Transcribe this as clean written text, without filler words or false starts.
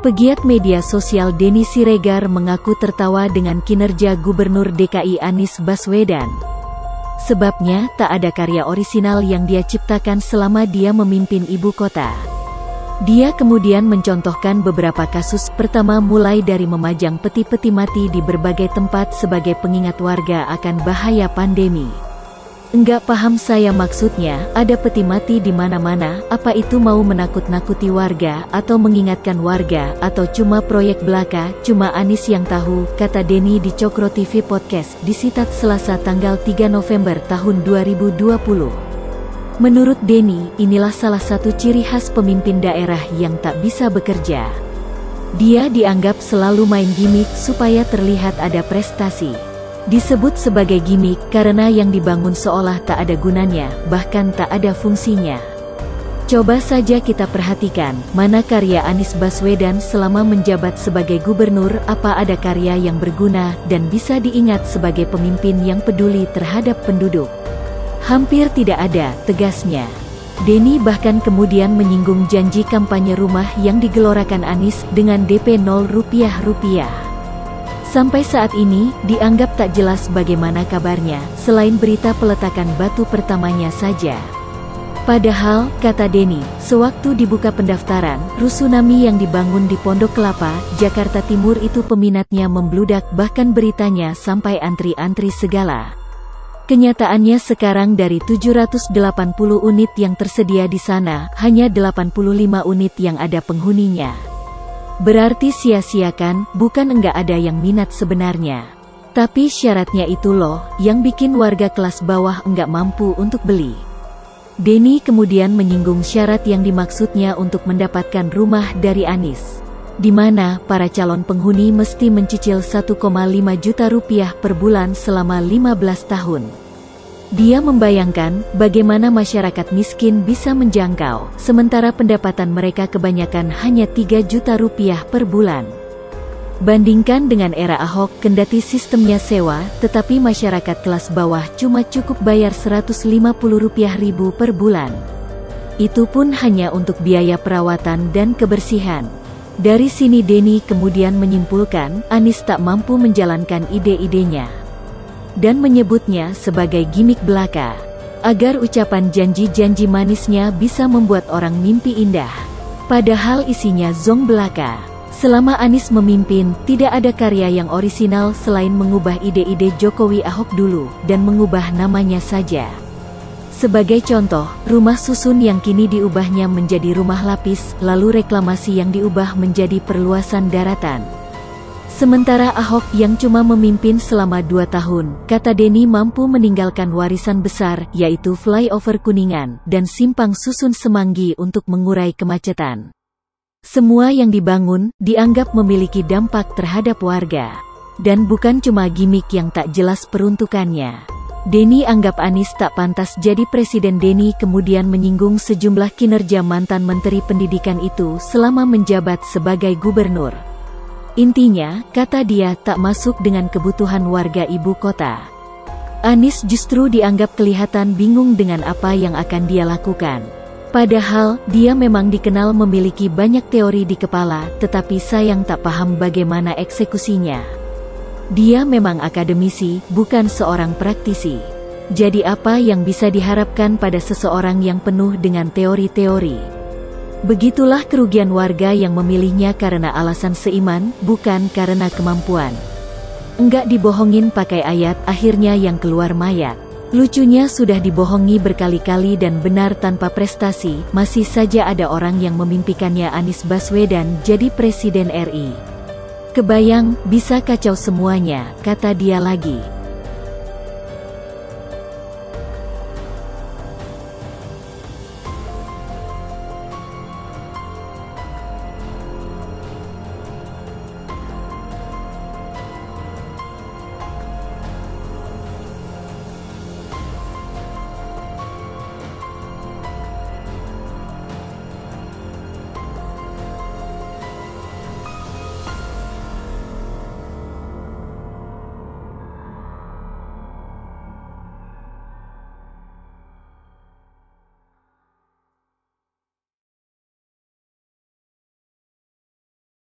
Pegiat media sosial Denny Siregar mengaku tertawa dengan kinerja Gubernur DKI Anies Baswedan. Sebabnya, tak ada karya orisinal yang dia ciptakan selama dia memimpin ibu kota. Dia kemudian mencontohkan beberapa kasus, pertama mulai dari memajang peti-peti mati di berbagai tempat sebagai pengingat warga akan bahaya pandemi. Enggak paham saya maksudnya, ada peti mati di mana-mana, apa itu mau menakut-nakuti warga, atau mengingatkan warga, atau cuma proyek belaka, cuma Anies yang tahu, kata Denny di Cokro TV Podcast, disitat Selasa tanggal 3 November tahun 2020. Menurut Denny, inilah salah satu ciri khas pemimpin daerah yang tak bisa bekerja. Dia dianggap selalu main gimmick supaya terlihat ada prestasi. Disebut sebagai gimmick karena yang dibangun seolah tak ada gunanya, bahkan tak ada fungsinya. Coba saja kita perhatikan, mana karya Anies Baswedan selama menjabat sebagai gubernur, apa ada karya yang berguna, dan bisa diingat sebagai pemimpin yang peduli terhadap penduduk? Hampir tidak ada, tegasnya. Denny bahkan kemudian menyinggung janji kampanye rumah yang digelorakan Anies, dengan DP 0 rupiah. Sampai saat ini, dianggap tak jelas bagaimana kabarnya, selain berita peletakan batu pertamanya saja. Padahal, kata Denny, sewaktu dibuka pendaftaran, rusunami yang dibangun di Pondok Kelapa, Jakarta Timur itu peminatnya membludak, bahkan beritanya sampai antri-antri segala. Kenyataannya sekarang dari 780 unit yang tersedia di sana, hanya 85 unit yang ada penghuninya. Berarti sia-siakan, bukan enggak ada yang minat sebenarnya. Tapi syaratnya itu loh, yang bikin warga kelas bawah enggak mampu untuk beli. Denny kemudian menyinggung syarat yang dimaksudnya untuk mendapatkan rumah dari Anies, di mana para calon penghuni mesti mencicil 1,5 juta rupiah per bulan selama 15 tahun. Dia membayangkan bagaimana masyarakat miskin bisa menjangkau, sementara pendapatan mereka kebanyakan hanya 3 juta rupiah per bulan. Bandingkan dengan era Ahok, kendati sistemnya sewa, tetapi masyarakat kelas bawah cuma cukup bayar Rp150.000 per bulan. Itu pun hanya untuk biaya perawatan dan kebersihan. Dari sini Denny kemudian menyimpulkan, Anies tak mampu menjalankan ide-idenya, dan menyebutnya sebagai gimmick belaka, agar ucapan janji-janji manisnya bisa membuat orang mimpi indah. Padahal isinya zong belaka. Selama Anies memimpin, tidak ada karya yang orisinal selain mengubah ide-ide Jokowi Ahok dulu, dan mengubah namanya saja. Sebagai contoh, rumah susun yang kini diubahnya menjadi rumah lapis, lalu reklamasi yang diubah menjadi perluasan daratan. Sementara Ahok yang cuma memimpin selama 2 tahun, kata Denny mampu meninggalkan warisan besar, yaitu flyover Kuningan, dan simpang susun Semanggi untuk mengurai kemacetan. Semua yang dibangun, dianggap memiliki dampak terhadap warga. Dan bukan cuma gimmick yang tak jelas peruntukannya. Denny anggap Anies tak pantas jadi presiden. Denny kemudian menyinggung sejumlah kinerja mantan Menteri Pendidikan itu selama menjabat sebagai gubernur. Intinya, kata dia, tak masuk dengan kebutuhan warga ibu kota. Anies justru dianggap kelihatan bingung dengan apa yang akan dia lakukan. Padahal, dia memang dikenal memiliki banyak teori di kepala, tetapi sayang tak paham bagaimana eksekusinya. Dia memang akademisi, bukan seorang praktisi. Jadi apa yang bisa diharapkan pada seseorang yang penuh dengan teori-teori? Begitulah kerugian warga yang memilihnya karena alasan seiman, bukan karena kemampuan. Enggak dibohongin pakai ayat, akhirnya yang keluar mayat. Lucunya sudah dibohongi berkali-kali dan benar tanpa prestasi, masih saja ada orang yang memimpikannya Anies Baswedan jadi Presiden RI. Kebayang, bisa kacau semuanya, kata dia lagi.